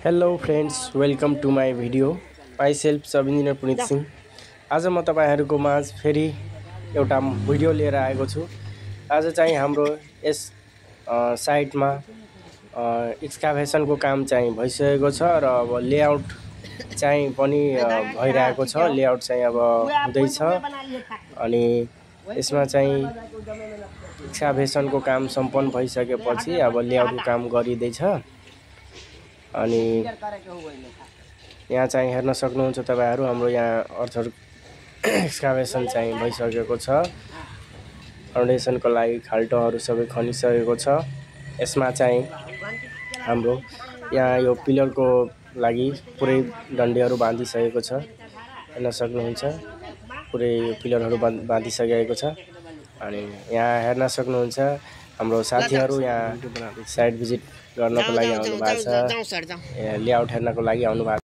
Hello friends, welcome to my video. Myself sub engineer Punit Singh. आज म तपाईहरुको माझ फेरि एउटा भिडियो लिएर आएको छु। आज चाहिँ हाम्रो यस साइटमा एक्सकाभेसनको काम चाहिँ भइसकेको छ र अब लेआउट चाहिँ पनि भइरहेको छ। लेआउट चाहिँ अब हुँदैछ अनि यसमा चाहिँ एक्सकाभेसनको काम सम्पन्न भइसकेपछि अब लेआउटको काम गरिँदैछ। अनि यहाँ चाहिँ हेर्न सक्नुहुन्छ तपाईहरु हाम्रो यहाँ अर्थर एक्सकाभेसन चाहिँ भइसकेको छ। फाउन्डेसनको लागि खाल्टोहरु सबै खनिसकेको छ। यसमा चाहिँ हाम्रो यहाँ यो पिलरको लागि पुरै डन्डीहरु बाँधिसकेको छ। हेर्न सक्नुहुन्छ पुरै पिलरहरु बाँधिसकेको छ। अनि यहाँ हेर्न सक्नुहुन्छ हाम्रो साथीहरु यहाँ साइट भिजिट गर्नको लागि आउनु भएको छ। लेआउट हेर्नको लागि आउनु भएको